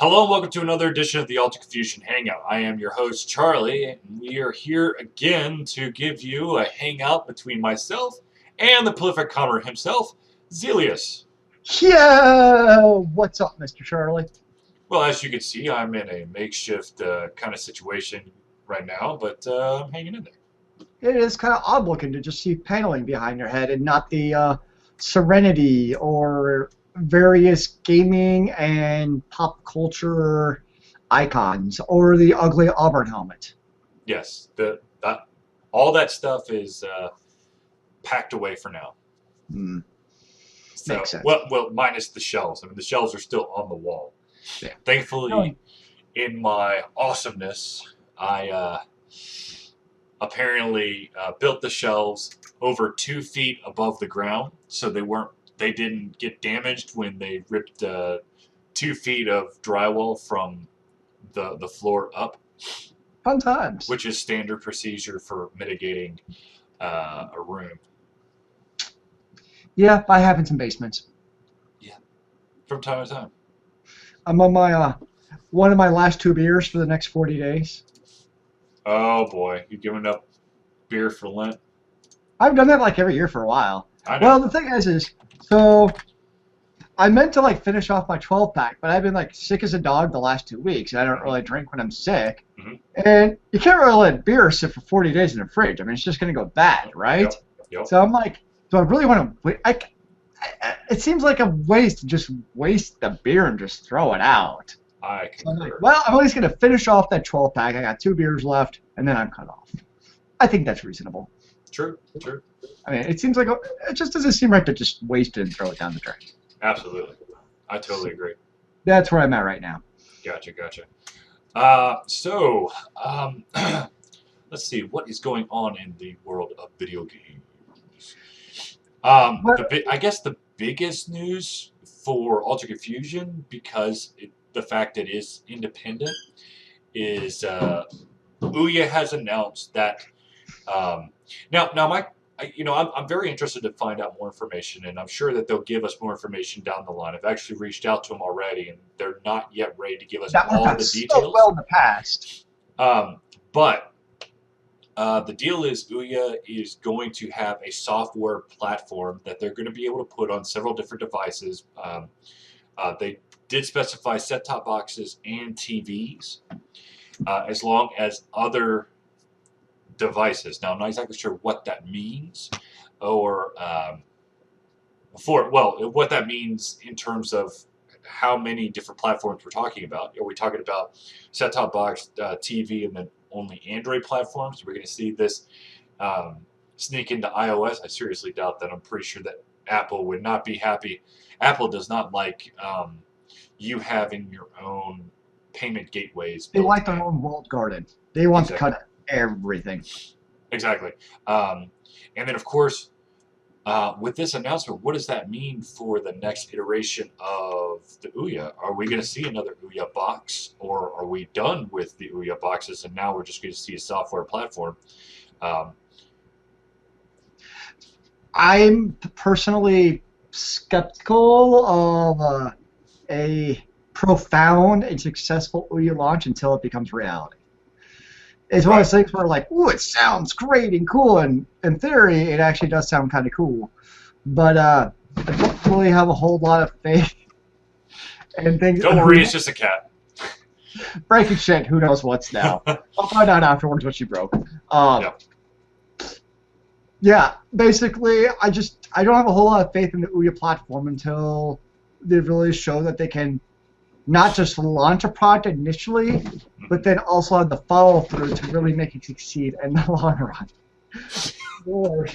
Hello and welcome to another edition of the Age Inquisition Hangout. I am your host, Charlie, and we are here again to give you a hangout between myself and the prolific commoner himself, Zealeus. Yeah, what's up, Mr. Charlie? Well, as you can see, I'm in a makeshift kind of situation right now, but I'm hanging in there. It is kind of odd looking to just see paneling behind your head and not the Serenity or various gaming and pop culture icons or the ugly Auburn helmet. Yes, all that stuff is packed away for now. Hmm, So, makes sense. well, minus the shelves. I mean, the shelves are still on the wall. Yeah. Thankfully, in my awesomeness, I apparently built the shelves over 2 feet above the ground, so they didn't get damaged when they ripped 2 feet of drywall from the floor up, Fun times. which is standard procedure for mitigating a room. Yeah, I have in some basements. From time to time. I'm on my one of my last 2 beers for the next 40 days. Oh boy, you giving up beer for Lent? I've done that like every year for a while. I know. Well, the thing is so I meant to like finish off my 12 pack, but I've been like sick as a dog the last 2 weeks. And I don't really drink when I'm sick, and you can't really let beer sit for 40 days in the fridge. I mean, it's just gonna go bad, right? Yep. So I'm like, do I really want to? It seems like a waste to just waste the beer and just throw it out. I So I'm like, concur. well, I'm at least gonna finish off that 12 pack. I got 2 beers left, and then I'm cut off. I think that's reasonable. True. I mean, it seems like it just doesn't seem right to just waste it and throw it down the drain. Absolutely. I totally agree. That's where I'm at right now. Gotcha. So, let's see what is going on in the world of video games. I guess the biggest news for Ultra Confusion, because the fact that it is independent, is Ouya has announced that. I'm very interested to find out more information, and I'm sure that they'll give us more information down the line. I've actually reached out to them already, and they're not yet ready to give us That all worked out the so details. well in the past. But the deal is Ouya is going to have a software platform that they're going to be able to put on several different devices. They did specify set-top boxes and TVs, as long as other devices. Now, I'm not exactly sure what that means, or what that means in terms of how many different platforms we're talking about. Are we talking about set-top box, TV, and then only Android platforms? We're going to see this sneak into iOS. I seriously doubt that. I'm pretty sure that Apple would not be happy. Apple does not like you having your own payment gateways. They like their own walled garden. They want to Exactly. cut everything. Exactly. And then, of course, with this announcement, what does that mean for the next iteration of the Ouya? Are we going to see another Ouya box, or are we done with the Ouya boxes and now we're just going to see a software platform? I'm personally skeptical of a profound and successful Ouya launch until it becomes reality. It's one of those things where, like, ooh, it sounds great and cool, and in theory, it actually does sound kind of cool. But I don't really have a whole lot of faith in things. Don't worry, it's just a cat. Breaking shit, who knows what's now. I'll find out afterwards what she broke. Yep. Yeah, basically, I don't have a whole lot of faith in the Ouya platform until they really show that they can not just launch a product initially, but then also have the follow through to really make it succeed in the long run. Lord.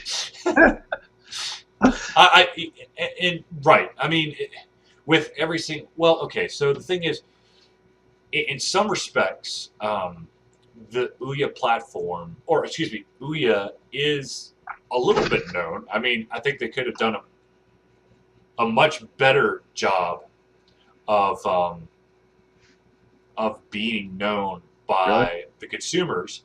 Right. I mean, with every single. Well, okay. So the thing is, in some respects, the Ouya platform, or excuse me, Ouya is a little bit known. I mean, I think they could have done a much better job of being known by the consumers.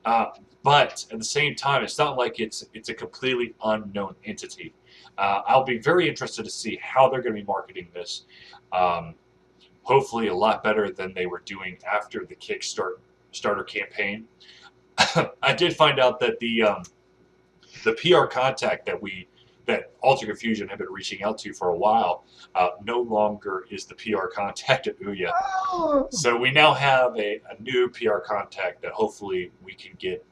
But at the same time, it's not like it's a completely unknown entity. I'll be very interested to see how they're going to be marketing this. hopefully a lot better than they were doing after the Kickstarter campaign. I did find out that the PR contact that Alter Confusion had been reaching out to for a while no longer is the PR contact at Ouya. Oh, So we now have a new PR contact that hopefully we can get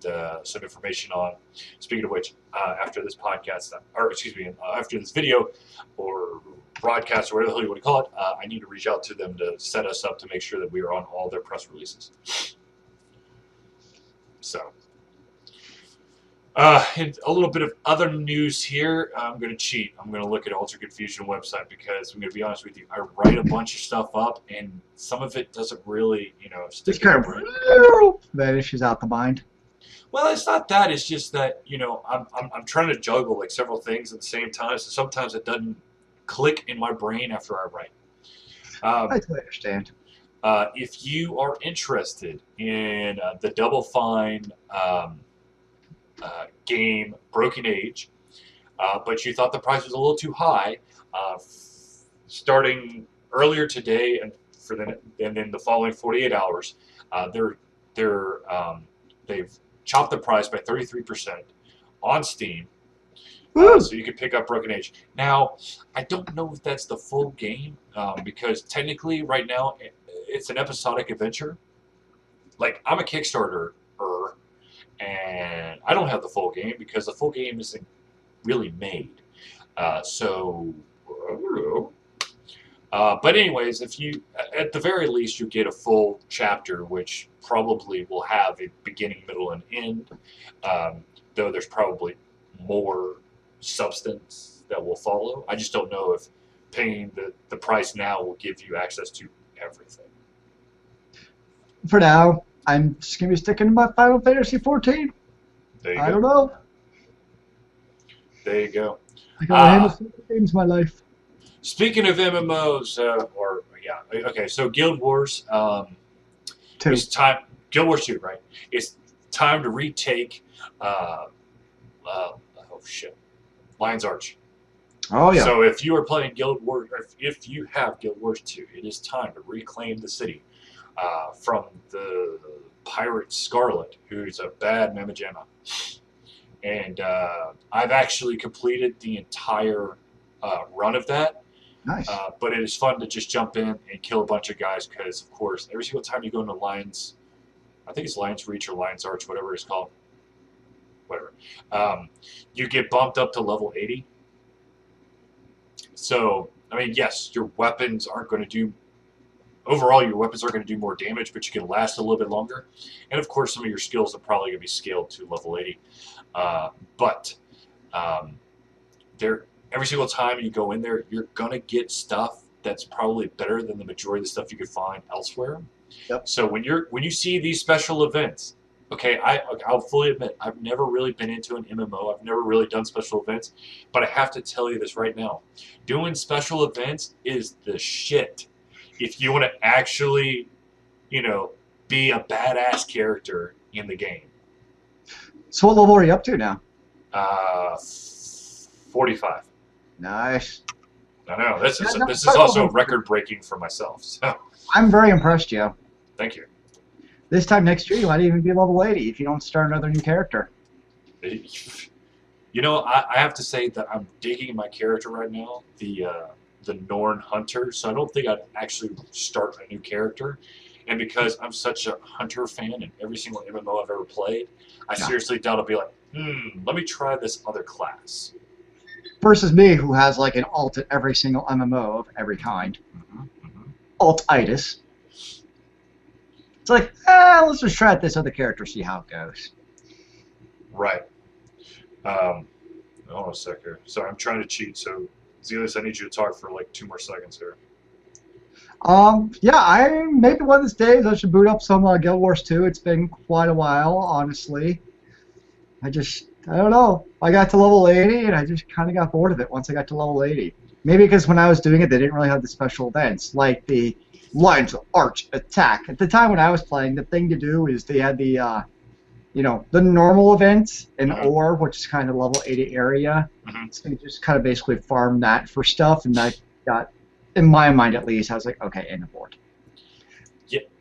some information on. Speaking of which, after this podcast, or excuse me, after this video or broadcast or whatever the hell you want to call it, I need to reach out to them to set us up to make sure that we are on all their press releases. So. And a little bit of other news here. I'm going to cheat. I'm going to look at Alter Confusion website because I'm going to be honest with you. I write a bunch of stuff up, and some of it doesn't really, stick just kind in of my brain. vanishes out the mind. Well, it's not that. It's just that I'm trying to juggle like several things at the same time. So sometimes it doesn't click in my brain after I write. I totally understand. If you are interested in the Double Fine game Broken Age, but you thought the price was a little too high, starting earlier today and then the following 48 hours, they've chopped the price by 33% on Steam, so you can pick up Broken Age. Now, I don't know if that's the full game because technically right now it's an episodic adventure. Like, I'm a Kickstarter. And I don't have the full game because the full game isn't really made. So, I don't know. But anyways, if you, at the very least, you get a full chapter, which probably will have a beginning, middle, and end. Though there's probably more substance that will follow. I just don't know if paying the price now will give you access to everything. For now, I'm just going to be sticking to my Final Fantasy 14. I don't know. There you go. I got to handle some games in my life. Speaking of MMOs, okay, so Guild Wars, it's time. Guild Wars 2, right? It's time to retake. Lion's Arch. Oh yeah. So if you are playing Guild Wars, or if you have Guild Wars 2, it is time to reclaim the city from the pirate Scarlet, who's a bad mamma jamma. And I've actually completed the entire run of that. Nice. But it is fun to just jump in and kill a bunch of guys because, of course, every single time you go into Lion's, I think it's Lion's Reach or Lion's Arch, whatever it's called, whatever, you get bumped up to level 80. So, I mean, yes, your weapons aren't going to do, overall your weapons are going to do more damage, but you can last a little bit longer. And, of course, some of your skills are probably going to be scaled to level 80. Every single time you go in there, you're going to get stuff that's probably better than the majority of the stuff you could find elsewhere. Yep. So when you see these special events, okay, I'll fully admit, I've never really been into an MMO. I've never really done special events. But I have to tell you this right now. Doing special events is the shit. If you want to actually, be a badass character in the game. So what level are you up to now? 45. Nice. I know. This is also record breaking for myself. So I'm very impressed, Joe. Thank you. This time next year, you might even be level 80 if you don't start another new character. I have to say that I'm digging my character right now, the Norn Hunter. So I don't think I'd actually start a new character. And because I'm such a Hunter fan in every single MMO I've ever played, I seriously doubt I'll be like, let me try this other class. Versus me, who has like an alt at every single MMO of every kind. Alt-itis. It's like, let's just try out this other character, see how it goes. Right. Hold on a sec here. Sorry, I'm trying to cheat, so Zealeus, I need you to talk for like 2 more seconds here. Yeah, maybe one of these days I should boot up some Guild Wars 2. It's been quite a while, honestly. I don't know. I got to level 80, and I just kind of got bored of it once I got to level 80. Maybe because when I was doing it, they didn't really have the special events, like the Lion's Arch attack. At the time when I was playing, the thing to do is they had the, the normal events in Ore, which is kind of level 80 area. So you just kind of basically farm that for stuff, and I got, in my mind at least, I was like, okay, end of board.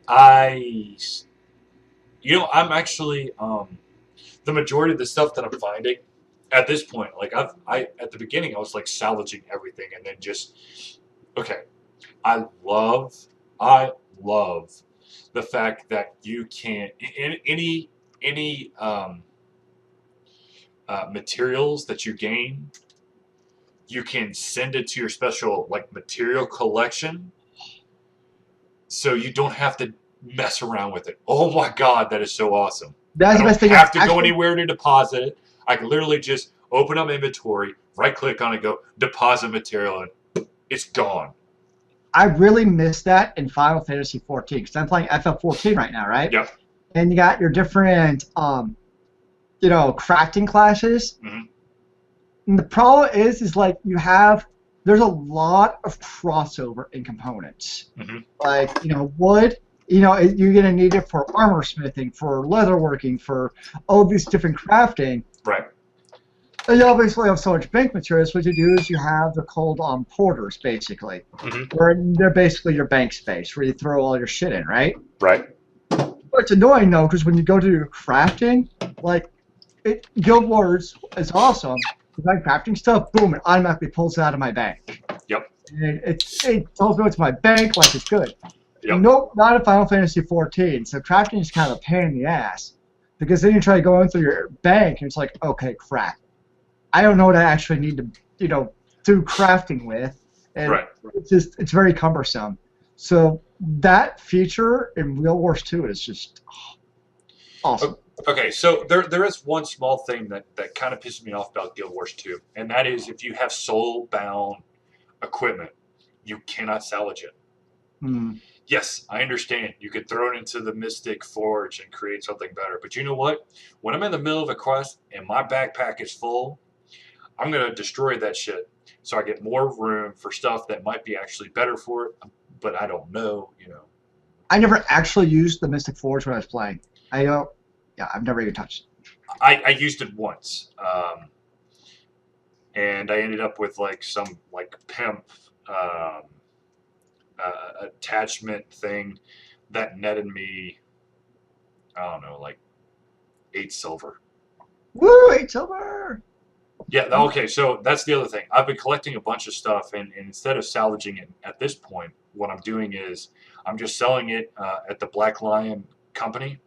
I, I'm actually the majority of the stuff that I'm finding at this point. Like I at the beginning, I was like salvaging everything, and then just okay. I love, I love the fact that you can in any materials that you gain, you can send it to your special like material collection, so you don't have to mess around with it. Oh my god, that is so awesome! I That's the don't best thing. have to go Actually, anywhere to deposit it. I can literally just open up inventory, right click on it, go deposit material, and it's gone. I really miss that in Final Fantasy 14 because I'm playing FF14 right now, right? Yep. And you got your different, crafting classes. Hmm. And the problem is like there's a lot of crossover in components. Hmm. Like, wood, you're going to need it for armor smithing, for leatherworking, for all these different crafting. Right. And you obviously have so much bank materials. What you do is you have the called porters, basically, Hmm. where they're basically your bank space, where you throw all your shit in, right? Right. But it's annoying though, because when you go to do crafting, like Guild Wars is awesome. If I'm crafting stuff, boom, it automatically pulls it out of my bank. Yep. And it tells me what's my bank, like it's good. Yep. Nope, not in Final Fantasy 14. So crafting is kind of a pain in the ass. Because then you try going through your bank and it's like, okay, crap. I don't know what I actually need to, do crafting with. And Right. it's very cumbersome. So that feature in Guild Wars 2 is just awesome. Okay, so there is one small thing that kind of pisses me off about Guild Wars 2, and that is if you have soul-bound equipment, you cannot salvage it. Hmm. Yes, I understand. You could throw it into the Mystic Forge and create something better. But you know what? When I'm in the middle of a quest and my backpack is full, I'm going to destroy that shit. So I get more room for stuff that might be actually better for it, but I don't know. I never actually used the Mystic Forge when I was playing. I don't. Yeah, I've never even touched it. I used it once. And I ended up with like some like pimp um, attachment thing that netted me, I don't know, like 8 silver. Woo! It's over. Yeah, okay, so that's the other thing. I've been collecting a bunch of stuff, and instead of salvaging it at this point, what I'm doing is I'm just selling it at the Black Lion Company,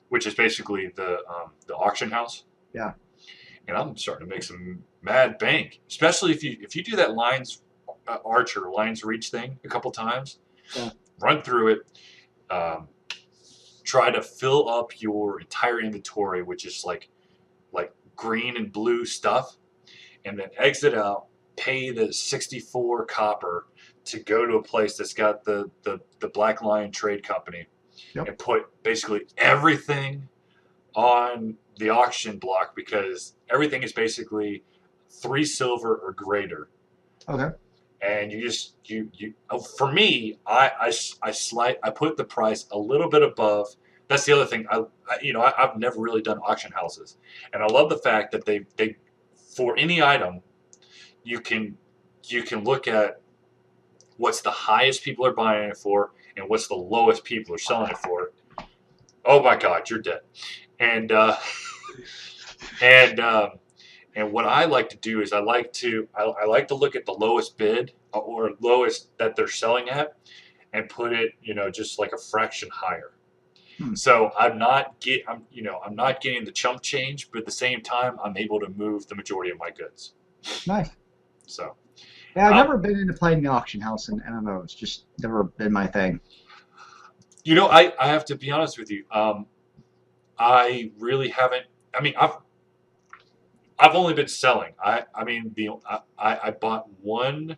which is basically the auction house. Yeah. And I'm starting to make some mad bank, especially if you do that lines reach thing a couple times, Yeah. run through it, um, try to fill up your entire inventory, which is like green and blue stuff, and then exit out, pay the 64 copper to go to a place that's got the Black Lion Trade Company, Yep. and put basically everything on the auction block because everything is basically 3 silver or greater. Okay. And for me, I put the price a little bit above. That's the other thing. I've never really done auction houses, and I love the fact that they for any item you can look at what's the highest people are buying it for and what's the lowest people are selling it for. Oh my God, you're dead. And and and what I like to do is I like to look at the lowest bid or lowest that they're selling at and put it just like a fraction higher. Hmm. So I'm not getting the chump change, but at the same time I'm able to move the majority of my goods. Nice. So Yeah, I've um, never been into playing the auction house in MMOs. Just never been my thing. I have to be honest with you. I really haven't. I mean, I've only been selling. I mean I bought one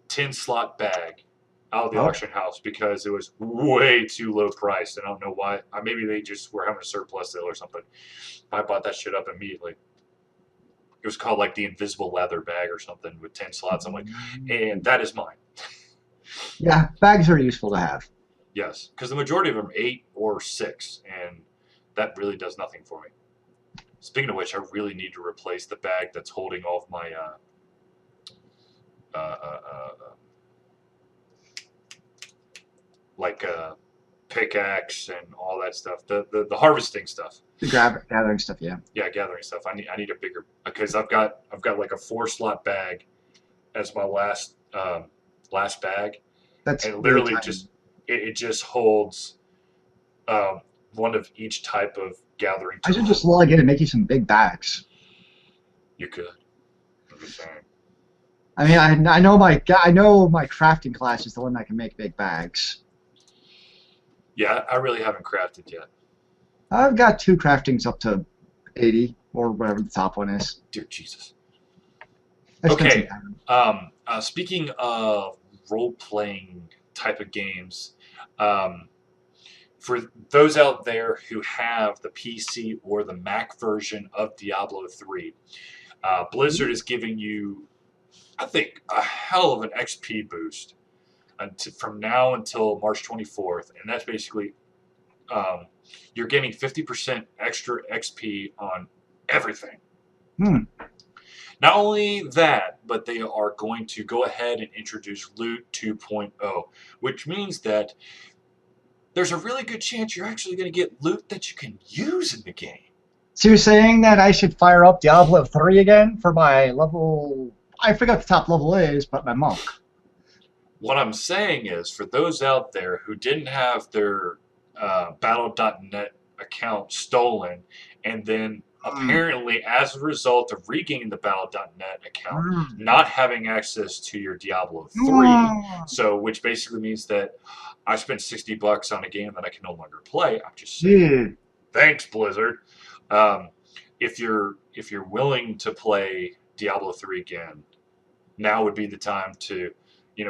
10 slot bag out of the Oh, auction house because it was way too low priced. I don't know why. Maybe they just were having a surplus sale or something. I bought that shit up immediately. It was called like the invisible leather bag or something with 10 slots. I'm like, and that is mine. yeah, bags are useful to have. Yes, because the majority of them are 8 or 6, and that really does nothing for me. Speaking of which, I really need to replace the bag that's holding all of my. Uh, uh, uh, uh, uh, like pickaxe and all that stuff. The harvesting stuff. The gathering stuff, yeah. Yeah, gathering stuff. I need a bigger because I've got like a 4 slot bag as my last bag, That's and really literally tiny. just it just holds one of each type of gathering I should tool. just log in and make you some big bags. You could. I'm just saying. I mean, I know my crafting class is the one that can make big bags. Yeah, I really haven't crafted yet. I've got 2 craftings up to 80 or whatever the top one is. Dear Jesus. I spent some Okay. time. Speaking of role playing type of games, um, for those out there who have the PC or the Mac version of Diablo 3, Blizzard is giving you, I think, a hell of an XP boost from now until March 24th. And that's basically um, you're getting 50% extra XP on everything. Hmm. Not only that, but they are going to go ahead and introduce Loot 2.0, which means that there's a really good chance you're actually going to get loot that you can use in the game. So you're saying that I should fire up Diablo 3 again for my level... I forgot what the top level is, but my monk. What I'm saying is, for those out there who didn't have their Battle.net account stolen, and then apparently, as a result of regaining the Battle.net account, not having access to your Diablo 3, so which basically means that I spent $60 on a game that I can no longer play. I'm just saying, Dude. thanks, Blizzard. Um, if you're willing to play Diablo 3 again, now would be the time to,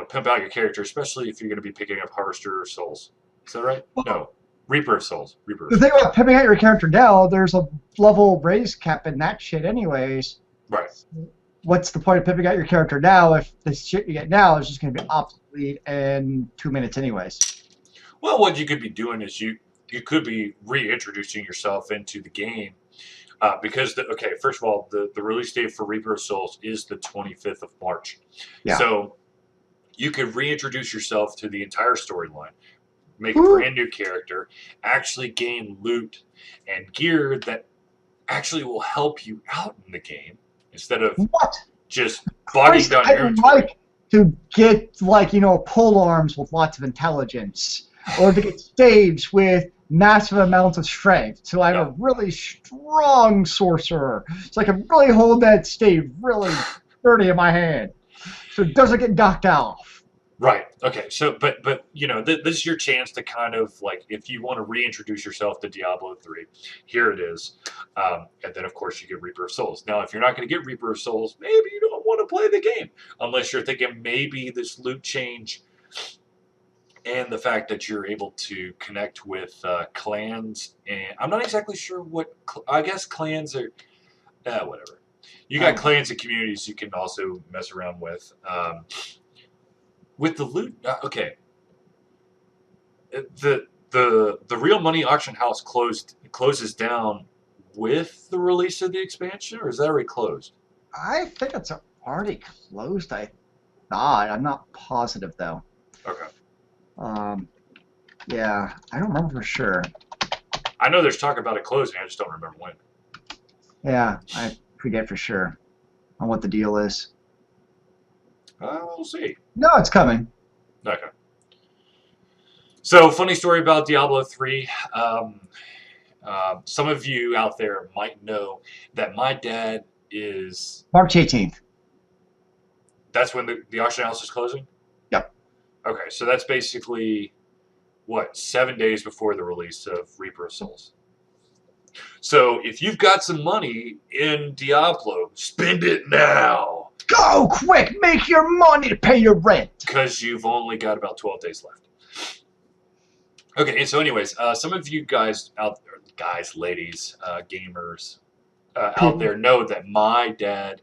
pimp out your character, especially if you're going to be picking up Harvester of Souls. Is that right? No. Reaper of Souls. The thing about pimping out your character now, there's a level raise cap in that shit anyways. Right. What's the point of pimping out your character now if the shit you get now is just going to be obsolete in 2 minutes anyways? Well, what you could be doing is you could be reintroducing yourself into the game. Because, first of all, the release date for Reaper of Souls is the 25th of March. Yeah. So you could reintroduce yourself to the entire storyline, make a brand new character, actually gain loot and gear that actually will help you out in the game instead of just bogging down your inventory. I like to get, pole arms with lots of intelligence, or to get staves with massive amounts of strength. So I'm a really strong sorcerer. So I can really hold that stave really sturdy in my hand, so it doesn't get knocked off. Right. Okay. So, but this is your chance to kind of if you want to reintroduce yourself to Diablo 3, here it is, and then of course you get Reaper of Souls. Now, if you're not going to get Reaper of Souls, maybe you don't want to play the game unless you're thinking maybe this loot change and the fact that you're able to connect with clans, and I'm not exactly sure what I guess clans are. Whatever. You got clans and communities you can also mess around with. With the loot, okay. The real money auction house closes down with the release of the expansion, or is that already closed? I think it's already closed. I thought. I'm not positive though. Okay. Yeah, I don't remember for sure. I know there's talk about it closing. I just don't remember when. Yeah, I forget for sure on what the deal is. We'll see. No, it's coming. Okay. So, funny story about Diablo 3. Some of you out there might know that my dad is... March 18th. That's when the auction house is closing? Yep. Okay, so that's basically, 7 days before the release of Reaper of Souls. So, if you've got some money in Diablo, spend it now. Go quick, make your money to pay your rent. Because you've only got about 12 days left. Okay, and so anyways, some of you guys out there, guys, ladies, gamers out there know that my dad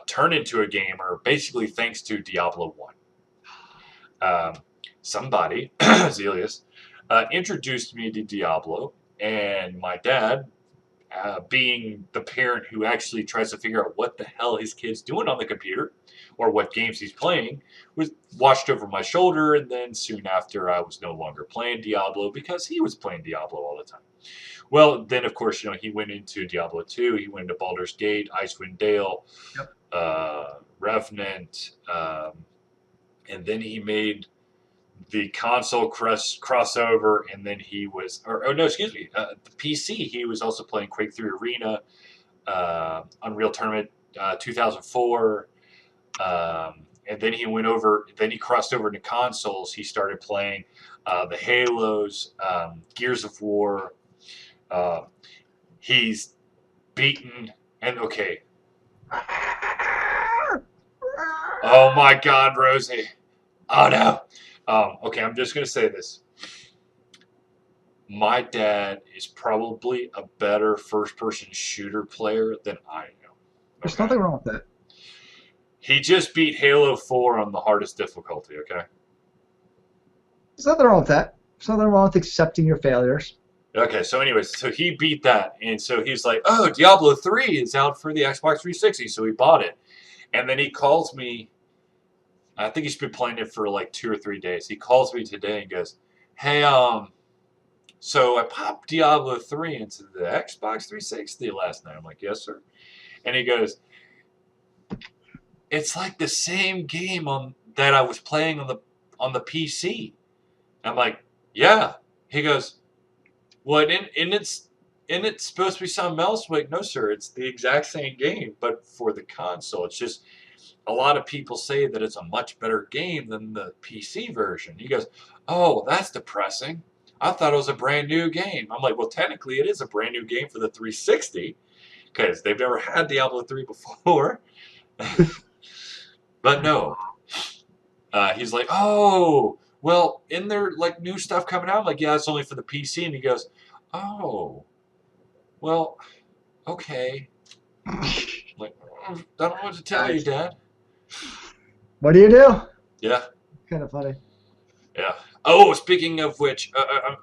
turned into a gamer basically thanks to Diablo 1. Somebody, Zealeus, introduced me to Diablo, and my dad being the parent who actually tries to figure out what the hell his kid's doing on the computer or what games he's playing, was watched over my shoulder. And then soon after, I was no longer playing Diablo because he was playing Diablo all the time. Well, then, of course, he went into Diablo 2. He went into Baldur's Gate, Icewind Dale, Revenant, and then he made the console crossover, and then he was, the PC. He was also playing Quake 3 Arena, Unreal Tournament 2004, and then he went over. Then he crossed over into consoles. He started playing the Halos, Gears of War. He's beaten and okay. Oh my God, Rosie! Oh no. Okay, I'm just going to say this. My dad is probably a better first-person shooter player than I am. There's nothing wrong with that. He just beat Halo 4 on the hardest difficulty, okay? There's nothing wrong with that. There's nothing wrong with accepting your failures. Okay, so anyways, so he beat that, and so he's like, oh, Diablo 3 is out for the Xbox 360, so he bought it. And then he calls me. I think he's been playing it for like 2 or 3 days. He calls me today and goes, hey, so I popped Diablo 3 into the Xbox 360 last night. I'm like, yes, sir. And he goes, it's like the same game that I was playing on the PC. I'm like, yeah. He goes, well, and it's supposed to be something else? I'm like, no, sir, it's the exact same game, but for the console. It's just a lot of people say that it's a much better game than the PC version. He goes, oh, that's depressing. I thought it was a brand new game. I'm like, well, technically it is a brand new game for the 360 because they've never had Diablo 3 before. But no. He's like, oh, well, isn't there like new stuff coming out? I'm like, yeah, it's only for the PC. And he goes, oh, well, okay. I'm like, I don't know what to tell you, Dad. What do you do? Yeah. Kind of funny. Yeah. Oh, speaking of which,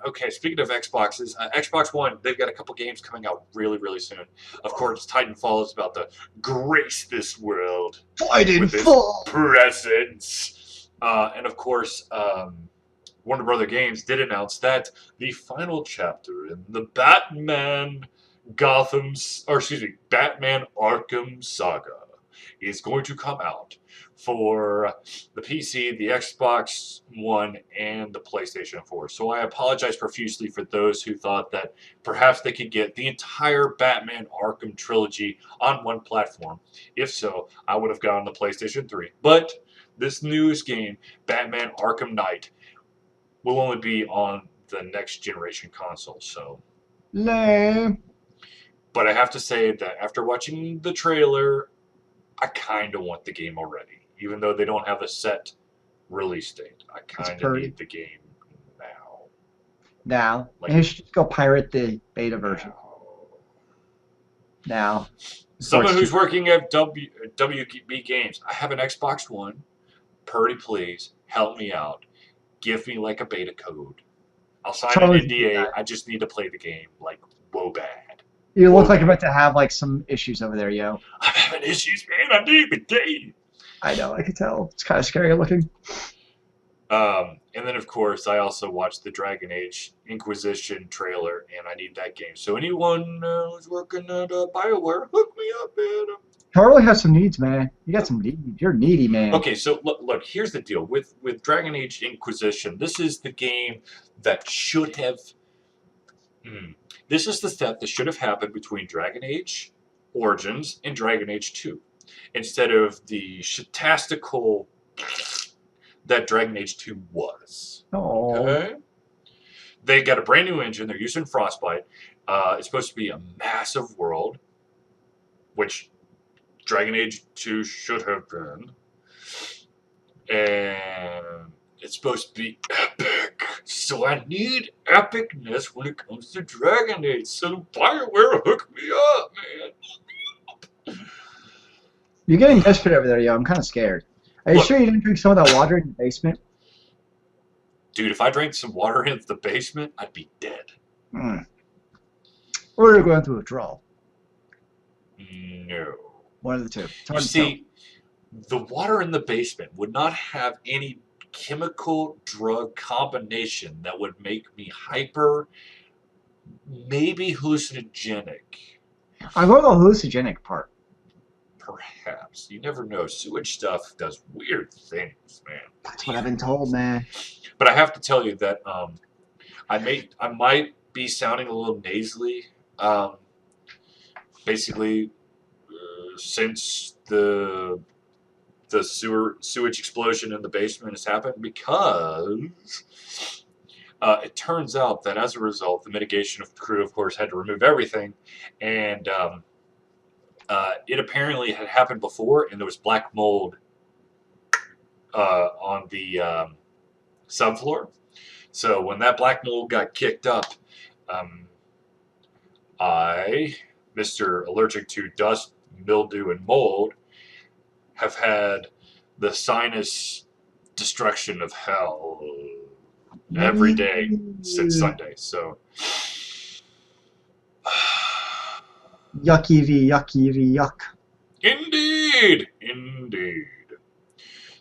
okay, speaking of Xboxes, Xbox One, they've got a couple games coming out really, really soon. Of course, Titanfall is about to grace this world with its presence. And of course, Warner Brother Games did announce that the final chapter in the Batman Arkham saga is going to come out for the PC, the Xbox One, and the PlayStation 4. So I apologize profusely for those who thought that perhaps they could get the entire Batman Arkham trilogy on one platform. If so, I would have gotten the PlayStation 3. But this newest game, Batman Arkham Knight, will only be on the next generation console. So lame. But I have to say that after watching the trailer, I kind of want the game already. Even though they don't have a set release date. I kind of need the game now. Now. Like, you should just go pirate the beta version. Now. Someone who's working at WB Games. I have an Xbox One. Purdy, please, help me out. Give me like a beta code. I'll sign an NDA. I just need to play the game like whoa bad. You look like you're about to have like some issues over there, yo. I'm having issues, man. I need the game. I know, I can tell. It's kind of scary looking. And then, of course, I also watched the Dragon Age Inquisition trailer, and I need that game. So anyone who's working at BioWare, hook me up, man. Charlie has some needs, man. You got some needs. You're needy, man. Okay, so look, here's the deal. With Dragon Age Inquisition, this is the game that should have... This is the step that should have happened between Dragon Age Origins and Dragon Age 2. Instead of the shitastical that Dragon Age 2 was. Oh. Okay? They got a brand new engine. They're using Frostbite. It's supposed to be a massive world, which Dragon Age 2 should have been. And it's supposed to be epic. So I need epicness when it comes to Dragon Age. So BioWare, hook me up, man. You're getting desperate over there, yo. I'm kind of scared. Are you sure you didn't drink some of that water in the basement? Dude, if I drank some water in the basement, I'd be dead. or you're going through withdrawal. No. One of the two. It's You hard to tell. see, the water in the basement would not have any chemical drug combination that would make me hyper, maybe hallucinogenic. I'm going to the hallucinogenic part. Perhaps. You never know. Sewage stuff does weird things, man. That's what I've been told, man. But I have to tell you that I might be sounding a little nasally. Basically, since the sewage explosion in the basement has happened, because it turns out that as a result, the mitigation of crew, of course, had to remove everything, and it apparently had happened before, and there was black mold on the subfloor. So when that black mold got kicked up, I, Mr. Allergic to dust, mildew, and mold, have had the sinus destruction of hell every day since Sunday. So, Yucky v yucky v yuck. indeed.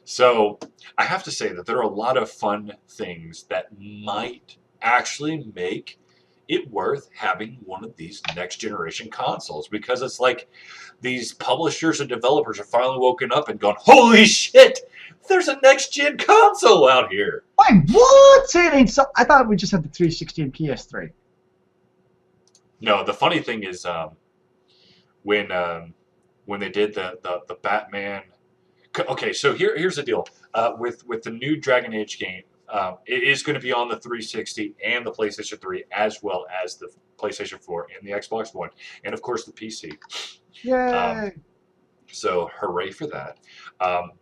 So, I have to say that there are a lot of fun things that might actually make it worth having one of these next generation consoles, because it's like these publishers and developers are finally woken up and gone, holy shit, there's a next gen console out here. Wait, what? It ain't so. I thought we just had the 360 and PS3. No, the funny thing is when they did the Batman. Okay, so here's the deal. With the new Dragon Age game, it is going to be on the 360 and the PlayStation 3, as well as the PlayStation 4 and the Xbox One, and of course the PC. Yay! So hooray for that.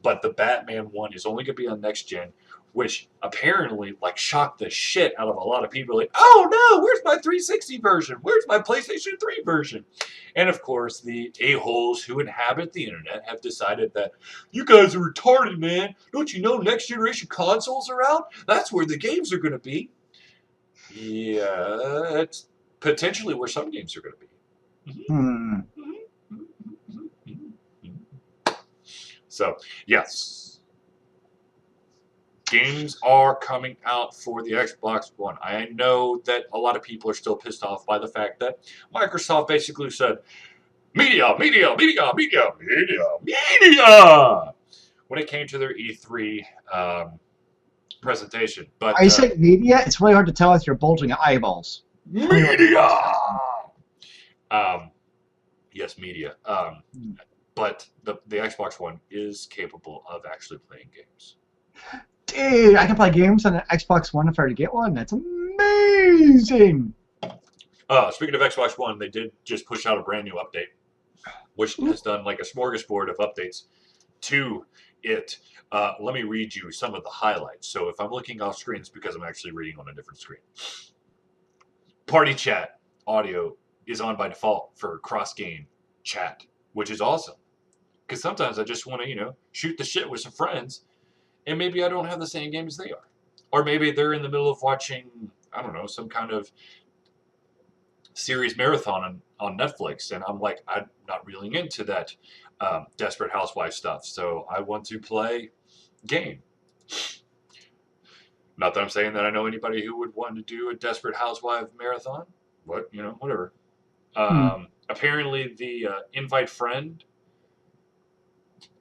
But the Batman one is only going to be on next gen, which apparently like shocked the shit out of a lot of people. Like, oh no, where's my 360 version? Where's my PlayStation 3 version? And of course, the a-holes who inhabit the internet have decided that you guys are retarded, man. Don't you know next generation consoles are out? That's where the games are going to be. Yeah, it's potentially where some games are going to be. Hmm. So, yes. Games are coming out for the Xbox One. I know that a lot of people are still pissed off by the fact that Microsoft basically said, media, media, media, media, media, media, when it came to their E3 presentation. But I say media, it's really hard to tell with your bulging eyeballs. media! Yes, media. But the Xbox One is capable of actually playing games. Dude, I can play games on an Xbox One if I were to get one. That's amazing. Speaking of Xbox One, they did just push out a brand new update, which has done like a smorgasbord of updates to it. Let me read you some of the highlights. So if I'm looking off screen, it's because I'm actually reading on a different screen. Party chat audio is on by default for cross-game chat, which is awesome. Because sometimes I just want to, shoot the shit with some friends, and maybe I don't have the same game as they are. Or maybe they're in the middle of watching, I don't know, some kind of series marathon on Netflix, and I'm like, I'm not really into that Desperate Housewife stuff, so I want to play game. Not that I'm saying that I know anybody who would want to do a Desperate Housewife marathon, but, whatever. Apparently the invite friend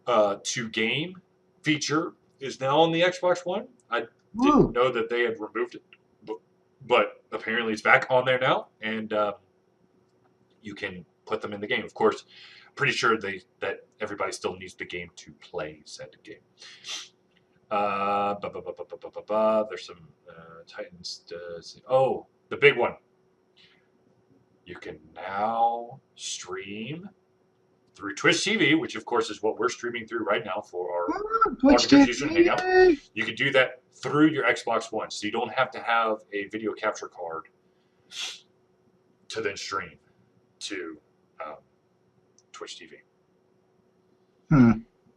to game feature is now on the Xbox One. I didn't know that they had removed it, but apparently it's back on there now, and you can put them in the game. Of course, pretty sure that everybody still needs the game to play said game. There's some Titans. Oh, the big one. You can now stream through Twitch TV, which of course is what we're streaming through right now for our Twitch Inquisition TV. Hangout. You can do that through your Xbox One, so you don't have to have a video capture card to then stream to Twitch TV.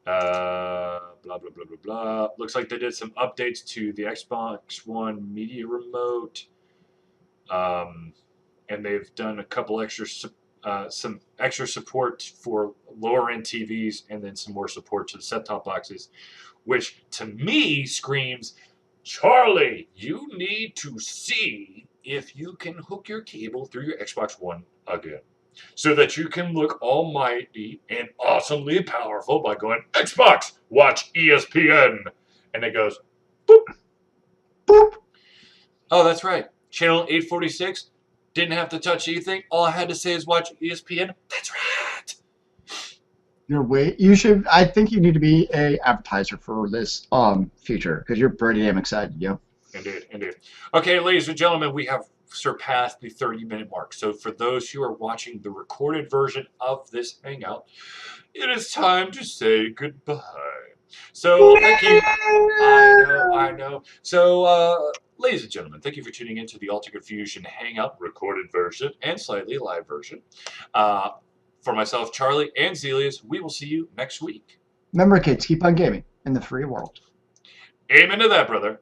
Blah, blah, blah, blah, blah. Looks like they did some updates to the Xbox One media remote. and they've done a couple some extra support for lower end TVs, and then some more support to the set-top boxes, which to me screams, Charlie, you need to see if you can hook your cable through your Xbox One again, so that you can look almighty and awesomely powerful by going, Xbox, watch ESPN. And it goes, boop. Boop. Oh, that's right. Channel 846, didn't have to touch anything. All I had to say is watch ESPN. That's right. You should. I think you need to be a advertiser for this feature because you're pretty damn excited, yo. Indeed. Okay, ladies and gentlemen, we have surpassed the 30-minute mark. So for those who are watching the recorded version of this Hangout, it is time to say goodbye. So thank you. I know. So, ladies and gentlemen, thank you for tuning into the Alter Confusion Hangout recorded version and slightly live version. For myself, Charlie, and Zealeus, we will see you next week. Remember, kids, keep on gaming in the free world. Amen to that, brother.